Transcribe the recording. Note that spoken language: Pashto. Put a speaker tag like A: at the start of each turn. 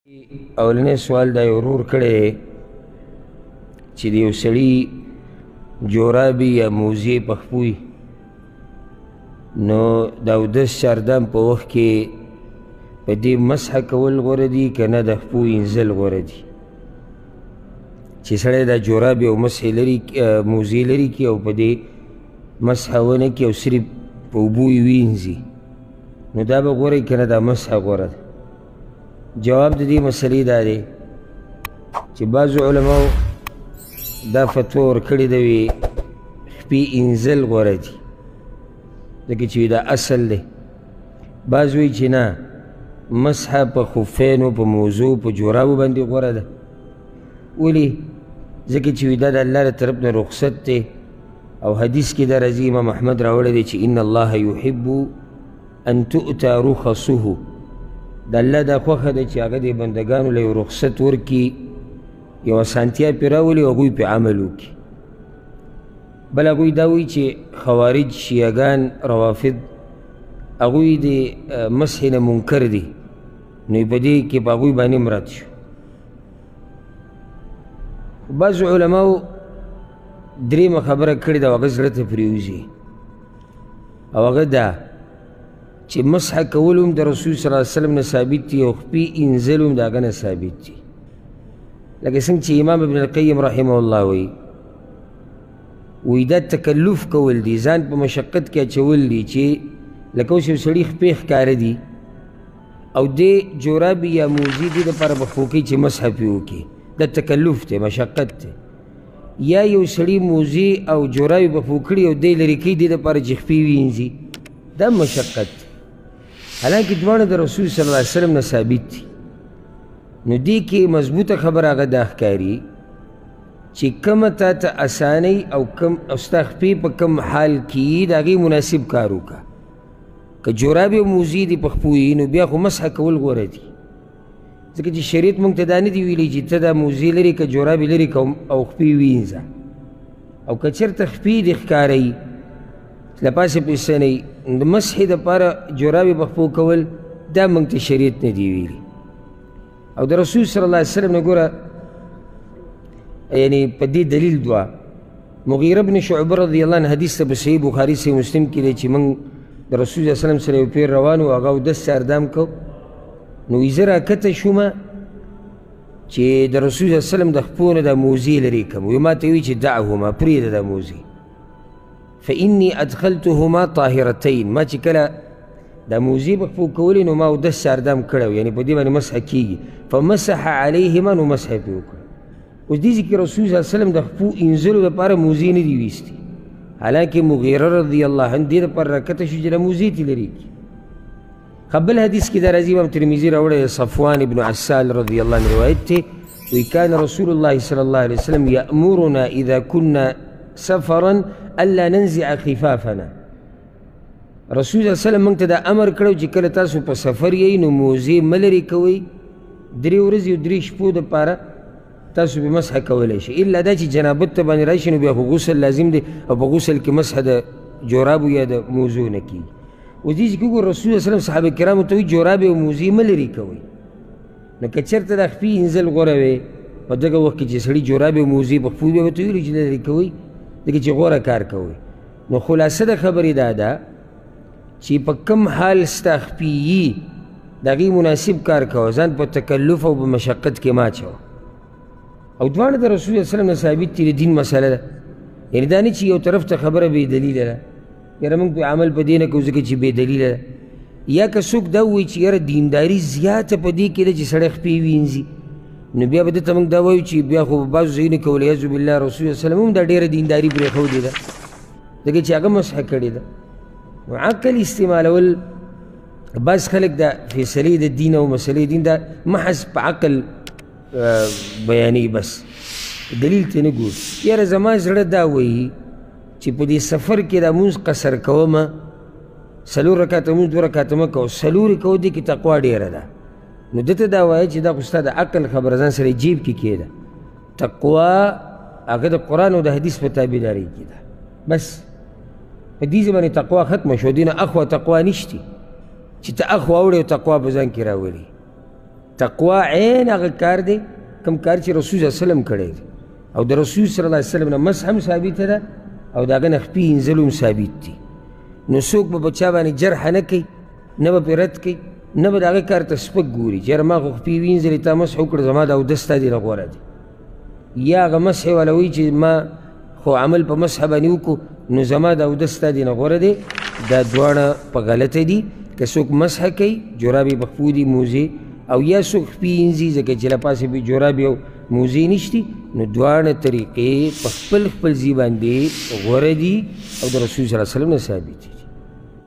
A: اولنی سوال دا یو ورور کړی چې د یو سړي جورابي یا موزې پخپو وي نو د اودس چاردام په وخت کې په دې مسح کول غوره دي که نه د خپو انزل غوره دي چې سړی دا جورابي او مسح لري موزې لري کړي او په دې مسح ونه کړي او صرف په اوبو یې وینځي نو دا به غوره که نه دا مسح غوره ده جواب د دې مسلې دا دی چې بعضو علماو دا فتوا ورکړې ده وي خپې انزل غوره دي ځکه چې دا اصل دی بعض وایي چې نه مسح په خفینو په موزو په جورابو باندې غوره ده ولې ځکه چې دا د الله له طرف نه رخصت دی او حدیث کې دا راځي امام احمد راوړی دی چې ان الله یحب ان تؤتى رخصه د الله دا خوښه ده چې هغه د بندګانو له یو رخصت ورکړي یو اسانتیا پرې راولي او هغوی پرې عمل وکړي بل هغوی دا وایي چې خوارج شیعګان روافض هغوی د مسح نه منکر دي نو په دې کې په هغوی باندې مراد شو بعضو علماو درېیمه خبره کړې ده او هغه زړه ته پرېوځي او هغه دا چې مسح کول هم د رسول صلی الله علیه وسلم نه ثابت دي او خپې انزل هم د هغه نه ثابت دي لکه څنګه چې امام ابن القیم رحمه الله وایي دا تکلف کول دي ځان په مشقت کې اچول دي چې لکه اوس یو سړي خپې ښکاره دي او دې جورابي یا موزې دې دپاره به خو کوي چې مسح پرې وکړي دا تکلف دی مشقت دی یا یو سړي موزې او جورابي به پرې کړي او دی لرې کوي دې دپاره چې خپې وینځي دا مشقت دی حالانکه دواړه د رسول صلی الله علیه وسلم نه ثابت دي نو دې کې مضبوطه خبره هغه دا ښکاري چې کومه تا ته اسانۍ او ستا خپې په کوم حال کې د هغې مناسب کار وکړه که جورابې او موزې دې په خپو وي نو بیا خو مسح کول غوره دي ځکه چې شریعت موږ ته دا نه دي ویلی چې ته دا موزې لرې که جورابې لرې او خپې وینځه او که چېرته خپې دې ښکاروي له پاسه پیسنۍ د مسح دپاره جورابې په خپو کول دا موږ ته شریعت نه دی ویلي او د رسول صلی الله علیه وسلم نه ګوره یعنې په دې دلیل دوه مغیره بن شعبه رضی الله عنه حدیث ته په صحیح بخاري صحیح مسلم کې دی چې موږ د رسول صلی الله علیه وسلم سره یو پیر روان و هغه اودس چاردام کو نو وایي زه راکته شومه چې د رسول صلی الله علیه وسلم د خپو نه دا موزې لرې کړم وایي ما ته وایي چې دعهما پرېږده دا موزې فإني أدخلتهما طاهرتين ما چې کله دا موزې په خپو کولې نو ما اودس چاردام کړی و یعنې په دې باندې مسح کېږي فمسح علیهما نو مسح یې پرې وکړه اوس دې ځای کې رسول صلی الله علیه وسلم د خپو انځلو دپاره موزې نه دي ویستي حالانکه مغیره رضی الله عنه دې دپاره راکته شو چې دا موزې ترې لرې کړي بل حدیث کې دا راځي امام ترمذي راوړی صفوان ابن عسال رضی الله عنه روایت دی وایي کان رسول الله صلی الله علیه وسلم یأمرنا اذا كنا سفرا الا ننزع خفافنا رسول الله صلی الله علیه وسلم موږ ته دا امر کړی چې کله تاسو په سفر یئ نو موزې مه لرې کوئ 3 ورځې او 3 شپو دپاره تاسو پرې مسح کولی شئ الا دا چې جنابت ته باندې راشي نو بیا خو غسل لازم دی او په غسل کې مسح د جورابو یا د موزو نه کېږي اوس دې چې کې ګور رسول الله صلم صحابه کرامو ته وایي جورابې او موزې مه لرې کوئ نو که چېرته دا خپې انزل غوره وی په دغه وخت کې چې سړي جورابې او موزې په خپو بیا به ته ویلي چې لرې کوئ ځکه چې غوره کار کوئ نو خلاصه د خبرې دا ده چې په کوم حال ستا خپې یي د هغې مناسب کار کوه ځان په تکلف او په مشقت کې مه اچوه او دواړه د رسول الله وسلم نه ثابت دي د دین مسله ده یعنې دا نه چې یو طرف ته خبره بې دلیله ده یاره موږ په عمل په دې نه کوو ځکه چې بې دلیله ده یا که څوک دا ووایي چې یاره دینداري زیاته په دې کې ده چې سړی خپې وینځي نو بیا به دته موږ دا وایو چې بیا خو په بعضو ځایونو کې والعیاذ بالله رسول الله وسلم هم دا ډېره دینداري پرېښودې ده ځکه چې هغه مسح کړې ده نو عقل استعمالول بعض خلک دا فیصلې د دین او مسلې دین دا محض په عقل بیانوي بس دلیل ته نه ګوري یاره زما زړه دا وایي چې په دې سفر کې دا مونځ قصر کومه 4 رکعته مونځ 2 رکعته مه کوه 4 یې کوو دې کې تقوا ډېره ده نو دته دا وایي چې دا خو ستا د عقل خبره ځان سره جیب کې کېده تقوا هغه د قرآن او د حدیث په تابعدارۍ کې ده بس په دې باندې تقوا ختمه شو دې نه اخوا تقوا نشتي چې ته اخوا اوړې او تقوا په ځان کې راولي تقوا عین هغه کار دی کوم کار چې رسول صلی الله علیه وسلم کړی دی او د رسول صلی الله علیه وسلم نه مسح هم ثابته ده او د هغه نه خپې اینځل هم ثابت دي نو څوک به په چا باندې جرح نه کوي نه به پرې رد کوي نه به د هغه کار ته سپک ګوري چې یاره ما خو خپې وینځلې تا مسح وکړه زما د اودس ستا دې نه غوره دی یا هغه مسح والا وایي چې ما خو عمل په مسح باندې وکړو نو زما د اودس ستا دې نه غوره دی دا دواړه په غلطه دي که څوک مسح کوي جرابې په خپو دي موزې او یا څوک خپې اینځي ځکه چې له پاسې به جرابې او موزې نشتي نو دواړه طریقې په خپل ځای باندې غوره دي او د رسول صلی الله علیه وسلم نه ثابت دي